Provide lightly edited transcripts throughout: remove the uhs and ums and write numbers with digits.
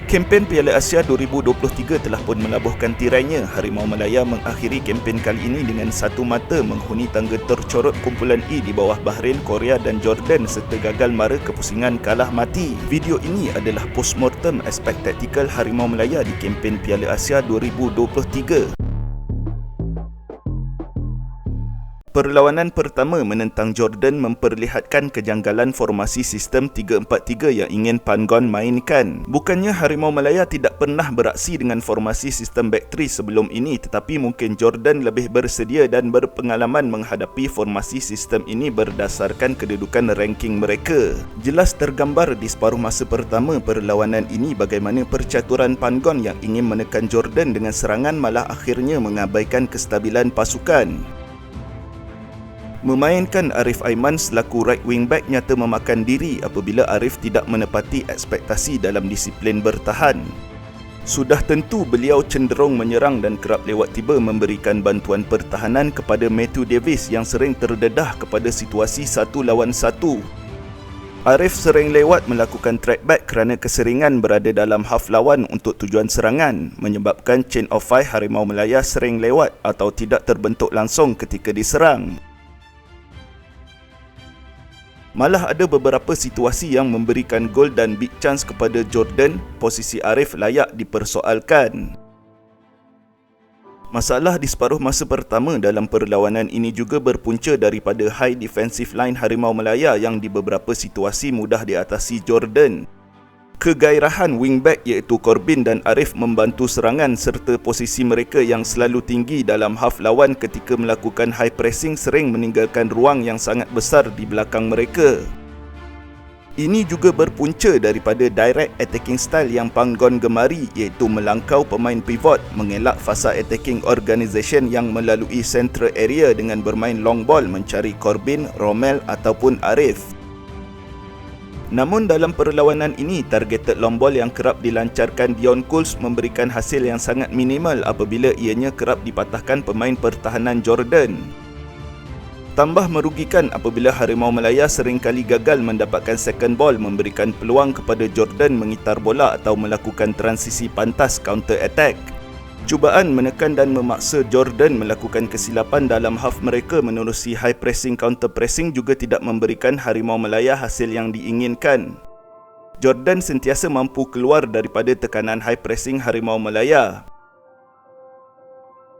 Kempen Piala Asia 2023 telah pun melabuhkan tirainya. Harimau Malaya mengakhiri kempen kali ini dengan satu mata menghuni tangga tercorot kumpulan E di bawah Bahrain, Korea dan Jordan serta gagal mara kepusingan kalah mati. Video ini adalah postmortem aspek taktikal Harimau Malaya di kempen Piala Asia 2023. Perlawanan pertama menentang Jordan memperlihatkan kejanggalan formasi sistem 3-4-3 yang ingin Panggon mainkan. Bukannya Harimau Malaya tidak pernah beraksi dengan formasi sistem back 3 sebelum ini, tetapi mungkin Jordan lebih bersedia dan berpengalaman menghadapi formasi sistem ini berdasarkan kedudukan ranking mereka. Jelas tergambar di separuh masa pertama perlawanan ini bagaimana percaturan Panggon yang ingin menekan Jordan dengan serangan malah akhirnya mengabaikan kestabilan pasukan. Memainkan Arif Aiman selaku right wing back nyata memakan diri apabila Arif tidak menepati ekspektasi dalam disiplin bertahan. Sudah tentu beliau cenderung menyerang dan kerap lewat tiba memberikan bantuan pertahanan kepada Matthew Davis yang sering terdedah kepada situasi 1 lawan 1. Arif sering lewat melakukan track back kerana keseringan berada dalam half lawan untuk tujuan serangan, menyebabkan chain of 5 Harimau Malaya sering lewat atau tidak terbentuk langsung ketika diserang. Malah ada beberapa situasi yang memberikan gol dan big chance kepada Jordan, posisi Arif layak dipersoalkan. Masalah di separuh masa pertama dalam perlawanan ini juga berpunca daripada high defensive line Harimau Malaya yang di beberapa situasi mudah diatasi Jordan. Kegairahan wingback iaitu Corbin dan Arif membantu serangan serta posisi mereka yang selalu tinggi dalam half lawan ketika melakukan high pressing sering meninggalkan ruang yang sangat besar di belakang mereka. Ini juga berpunca daripada direct attacking style yang Panggon gemari iaitu melangkau pemain pivot, mengelak fasa attacking organisation yang melalui central area dengan bermain long ball mencari Corbin, Romel ataupun Arif. Namun dalam perlawanan ini, targeted long ball yang kerap dilancarkan Dion Couls memberikan hasil yang sangat minimal apabila ianya kerap dipatahkan pemain pertahanan Jordan. Tambah merugikan apabila Harimau Malaya seringkali gagal mendapatkan second ball memberikan peluang kepada Jordan mengitar bola atau melakukan transisi pantas counter attack. Cubaan menekan dan memaksa Jordan melakukan kesilapan dalam half mereka menerusi high pressing counter pressing juga tidak memberikan Harimau Malaya hasil yang diinginkan. Jordan sentiasa mampu keluar daripada tekanan high pressing Harimau Malaya.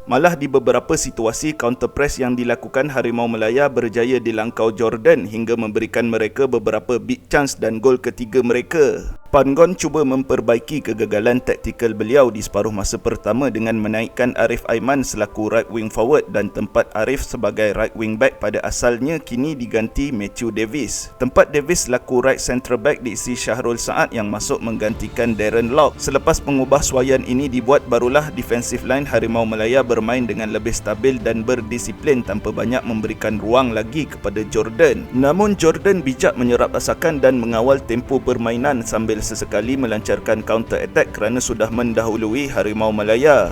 Malah di beberapa situasi counter press yang dilakukan Harimau Malaya berjaya dilangkau Jordan hingga memberikan mereka beberapa big chance dan gol ketiga mereka. Panggon cuba memperbaiki kegagalan taktikal beliau di separuh masa pertama dengan menaikkan Arif Aiman selaku right wing forward dan tempat Arif sebagai right wing back pada asalnya kini diganti Matthew Davis. Tempat Davis selaku right central back diisi Syahrul Saad yang masuk menggantikan Darren Lock. Selepas pengubahsuaian ini dibuat, barulah defensive line Harimau Malaya bermain dengan lebih stabil dan berdisiplin tanpa banyak memberikan ruang lagi kepada Jordan. Namun Jordan bijak menyerap asakan dan mengawal tempo permainan sambil sesekali melancarkan counter attack kerana sudah mendahului Harimau Malaya.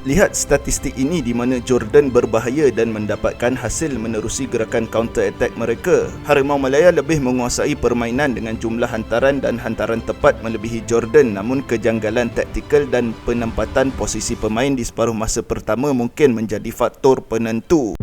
Lihat statistik ini di mana Jordan berbahaya dan mendapatkan hasil menerusi gerakan counter attack mereka. Harimau Malaya lebih menguasai permainan dengan jumlah hantaran dan hantaran tepat melebihi Jordan, namun kejanggalan taktikal dan penempatan posisi pemain di separuh masa pertama mungkin menjadi faktor penentu.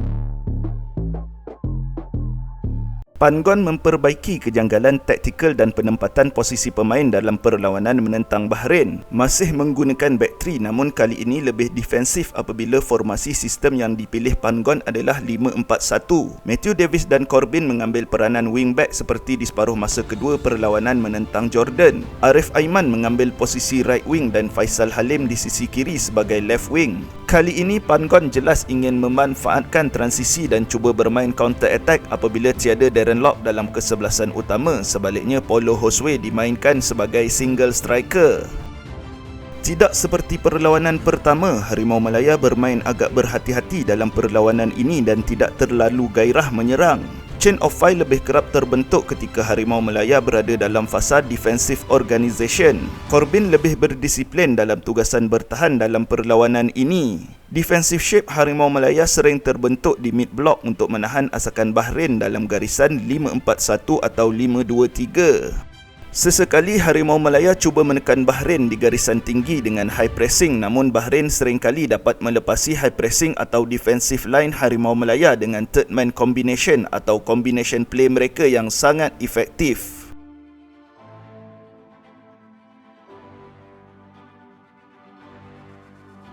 Panggon memperbaiki kejanggalan taktikal dan penempatan posisi pemain dalam perlawanan menentang Bahrain. Masih menggunakan back 3 namun kali ini lebih defensif apabila formasi sistem yang dipilih Panggon adalah 5-4-1. Matthew Davis dan Corbin mengambil peranan wingback seperti di separuh masa kedua perlawanan menentang Jordan. Arif Aiman mengambil posisi right wing dan Faisal Halim di sisi kiri sebagai left wing. Kali ini Panggon jelas ingin memanfaatkan transisi dan cuba bermain counter attack apabila tiada Darren Lock dalam kesebelasan utama. Sebaliknya Paulo Josue dimainkan sebagai single striker. Tidak seperti perlawanan pertama, Harimau Malaya bermain agak berhati-hati dalam perlawanan ini dan tidak terlalu gairah menyerang. Chain of 5 lebih kerap terbentuk ketika Harimau Malaya berada dalam fasa defensive organisation. Corbin lebih berdisiplin dalam tugasan bertahan dalam perlawanan ini. Defensive shape Harimau Malaya sering terbentuk di mid block untuk menahan asakan Bahrain dalam garisan 5-4-1 atau 5-2-3. Sesekali Harimau Malaya cuba menekan Bahrain di garisan tinggi dengan high pressing, namun Bahrain seringkali dapat melepasi high pressing atau defensive line Harimau Malaya dengan third man combination atau combination play mereka yang sangat efektif.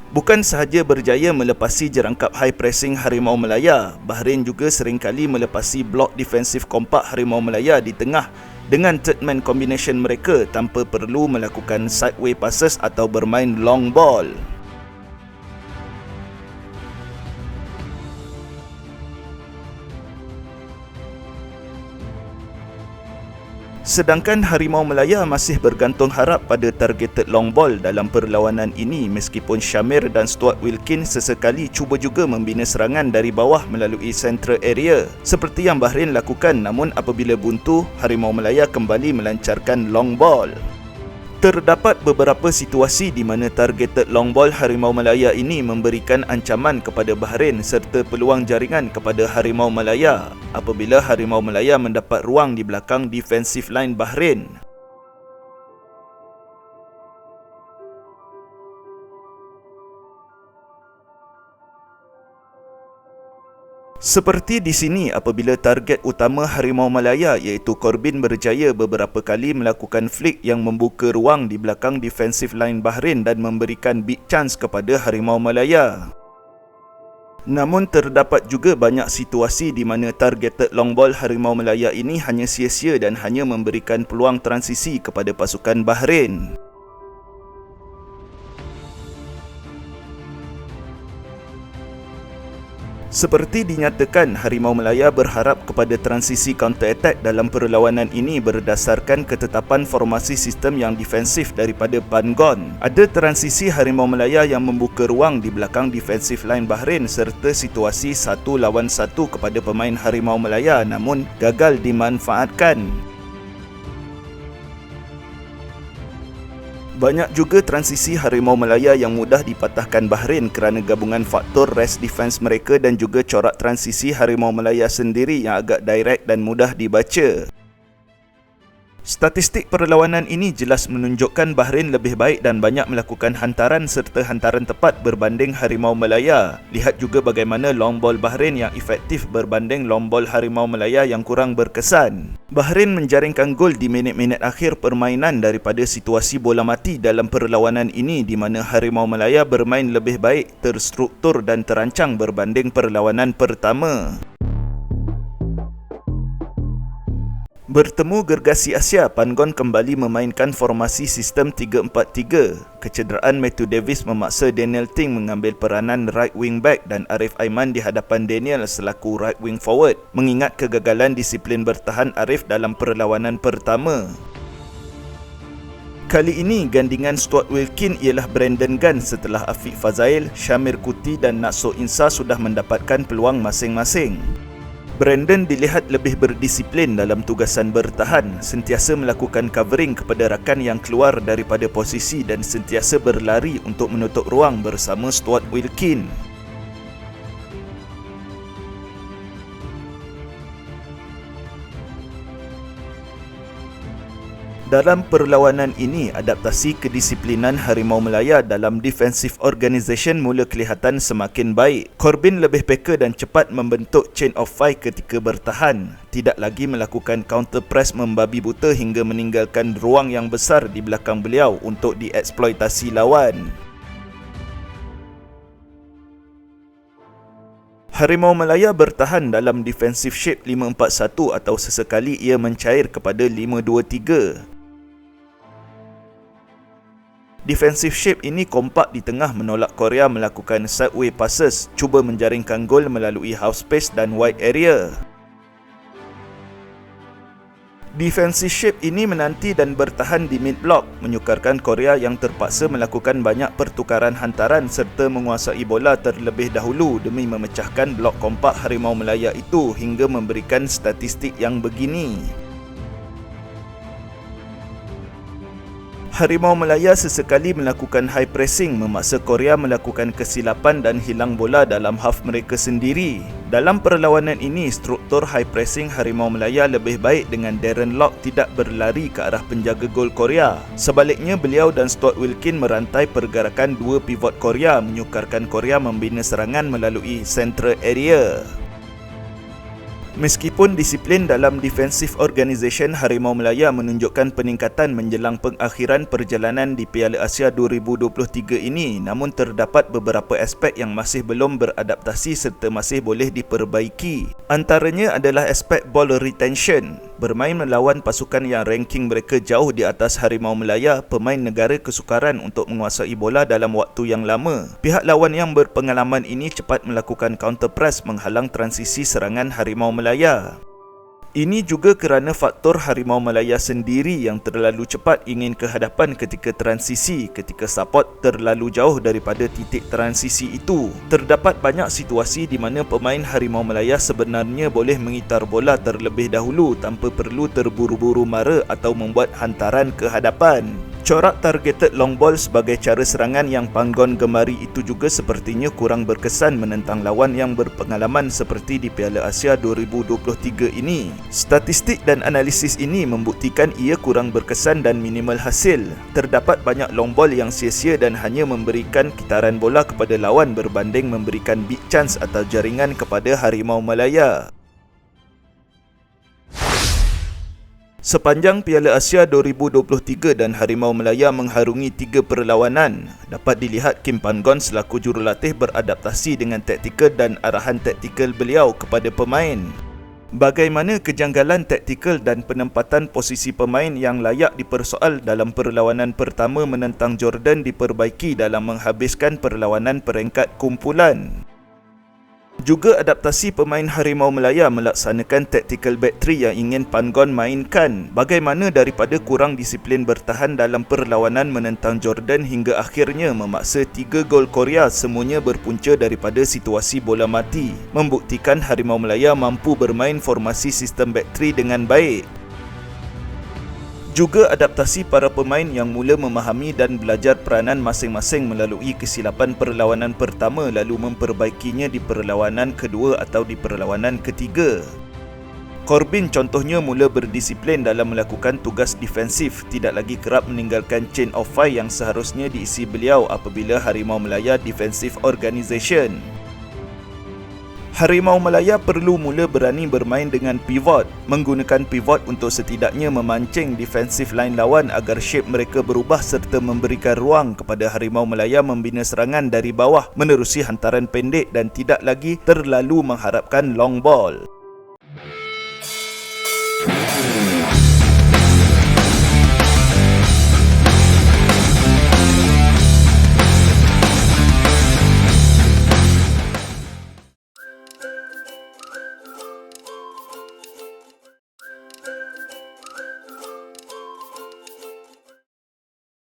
Bukan sahaja berjaya melepasi jerangkap high pressing Harimau Malaya, Bahrain juga seringkali melepasi blok defensif kompak Harimau Malaya di tengah dengan third man combination mereka tanpa perlu melakukan sideway passes atau bermain long ball. Sedangkan Harimau Malaya masih bergantung harap pada targeted long ball dalam perlawanan ini, meskipun Shamir dan Stuart Wilkins sesekali cuba juga membina serangan dari bawah melalui central area seperti yang Bahrain lakukan, namun apabila buntu, Harimau Malaya kembali melancarkan long ball. Terdapat beberapa situasi di mana targeted long ball Harimau Malaya ini memberikan ancaman kepada Bahrain serta peluang jaringan kepada Harimau Malaya apabila Harimau Malaya mendapat ruang di belakang defensive line Bahrain. Seperti di sini, apabila target utama Harimau Malaya iaitu Corbin berjaya beberapa kali melakukan flick yang membuka ruang di belakang defensive line Bahrain dan memberikan big chance kepada Harimau Malaya. Namun terdapat juga banyak situasi di mana targeted long ball Harimau Malaya ini hanya sia-sia dan hanya memberikan peluang transisi kepada pasukan Bahrain. Seperti dinyatakan, Harimau Malaya berharap kepada transisi counter-attack dalam perlawanan ini berdasarkan ketetapan formasi sistem yang defensif daripada Panggon. Ada transisi Harimau Malaya yang membuka ruang di belakang defensive line Bahrain serta situasi 1 lawan 1 kepada pemain Harimau Malaya namun gagal dimanfaatkan. Banyak juga transisi Harimau Malaya yang mudah dipatahkan Bahrain kerana gabungan faktor rest defense mereka dan juga corak transisi Harimau Malaya sendiri yang agak direct dan mudah dibaca. Statistik perlawanan ini jelas menunjukkan Bahrain lebih baik dan banyak melakukan hantaran serta hantaran tepat berbanding Harimau Malaya. Lihat juga bagaimana long ball Bahrain yang efektif berbanding long ball Harimau Malaya yang kurang berkesan. Bahrain menjaringkan gol di minit-minit akhir permainan daripada situasi bola mati dalam perlawanan ini di mana Harimau Malaya bermain lebih baik, terstruktur dan terancang berbanding perlawanan pertama. Bertemu gergasi Asia, Panggon kembali memainkan formasi sistem 3-4-3. Kecederaan Matthew Davis memaksa Daniel Ting mengambil peranan right wing back dan Arif Aiman di hadapan Daniel selaku right wing forward, mengingat kegagalan disiplin bertahan Arif dalam perlawanan pertama. Kali ini, gandingan Stuart Wilkins ialah Brandon Gunn setelah Afiq Fazail, Shamir Kuti dan Nakso Insa sudah mendapatkan peluang masing-masing. Brandon dilihat lebih berdisiplin dalam tugasan bertahan, sentiasa melakukan covering kepada rakan yang keluar daripada posisi dan sentiasa berlari untuk menutup ruang bersama Stuart Wilkins. Dalam perlawanan ini, adaptasi kedisiplinan Harimau Malaya dalam defensive organisation mula kelihatan semakin baik. Corbin lebih peka dan cepat membentuk chain of 5 ketika bertahan. Tidak lagi melakukan counter press membabi buta hingga meninggalkan ruang yang besar di belakang beliau untuk dieksploitasi lawan. Harimau Malaya bertahan dalam defensive shape 5-4-1 atau sesekali ia mencair kepada 5-2-3. Defensive shape ini kompak di tengah menolak Korea melakukan sideway passes, cuba menjaringkan gol melalui half space dan wide area. Defensive shape ini menanti dan bertahan di mid block, menyukarkan Korea yang terpaksa melakukan banyak pertukaran hantaran serta menguasai bola terlebih dahulu demi memecahkan blok kompak Harimau Malaya itu hingga memberikan statistik yang begini. Harimau Malaya sesekali melakukan high pressing memaksa Korea melakukan kesilapan dan hilang bola dalam half mereka sendiri. Dalam perlawanan ini, struktur high pressing Harimau Melaya lebih baik dengan Darren Lock tidak berlari ke arah penjaga gol Korea. Sebaliknya, beliau dan Stuart Wilkin merantai pergerakan dua pivot Korea, menyukarkan Korea membina serangan melalui central area. Meskipun disiplin dalam defensive organisation Harimau Melaya menunjukkan peningkatan menjelang pengakhiran perjalanan di Piala Asia 2023 ini, namun terdapat beberapa aspek yang masih belum beradaptasi serta masih boleh diperbaiki. Antaranya adalah aspek ball retention. Bermain melawan pasukan yang ranking mereka jauh di atas Harimau Melaya, pemain negara kesukaran untuk menguasai bola dalam waktu yang lama. Pihak lawan yang berpengalaman ini cepat melakukan counter press menghalang transisi serangan Harimau Melaya. Ini juga kerana faktor Harimau Melaya sendiri yang terlalu cepat ingin ke hadapan ketika transisi, ketika support terlalu jauh daripada titik transisi itu. Terdapat banyak situasi di mana pemain Harimau Melaya sebenarnya boleh mengitar bola terlebih dahulu tanpa perlu terburu-buru mara atau membuat hantaran ke hadapan. Corak targeted long ball sebagai cara serangan yang Panggon gemari itu juga sepertinya kurang berkesan menentang lawan yang berpengalaman seperti di Piala Asia 2023 ini. Statistik dan analisis ini membuktikan ia kurang berkesan dan minimal hasil. Terdapat banyak long ball yang sia-sia dan hanya memberikan kitaran bola kepada lawan berbanding memberikan big chance atau jaringan kepada Harimau Melaya. Sepanjang Piala Asia 2023 dan Harimau Melaya mengharungi 3 perlawanan, dapat dilihat Kim Panggon selaku jurulatih beradaptasi dengan taktikal dan arahan taktikal beliau kepada pemain. Bagaimana kejanggalan taktikal dan penempatan posisi pemain yang layak dipersoal dalam perlawanan pertama menentang Jordan diperbaiki dalam menghabiskan perlawanan peringkat kumpulan. Juga adaptasi pemain Harimau Melaya melaksanakan tactical back three yang ingin Panggon mainkan. Bagaimana daripada kurang disiplin bertahan dalam perlawanan menentang Jordan hingga akhirnya memaksa 3 gol Korea semuanya berpunca daripada situasi bola mati. Membuktikan Harimau Melaya mampu bermain formasi sistem back three dengan baik. Juga adaptasi para pemain yang mula memahami dan belajar peranan masing-masing melalui kesilapan perlawanan pertama lalu memperbaikinya di perlawanan kedua atau di perlawanan ketiga. Corbin contohnya mula berdisiplin dalam melakukan tugas defensif, tidak lagi kerap meninggalkan chain of 5 yang seharusnya diisi beliau apabila Harimau Melaya defensive organisation. Harimau Melaya perlu mula berani bermain dengan pivot, menggunakan pivot untuk setidaknya memancing defensive line lawan agar shape mereka berubah serta memberikan ruang kepada Harimau Melaya membina serangan dari bawah menerusi hantaran pendek dan tidak lagi terlalu mengharapkan long ball.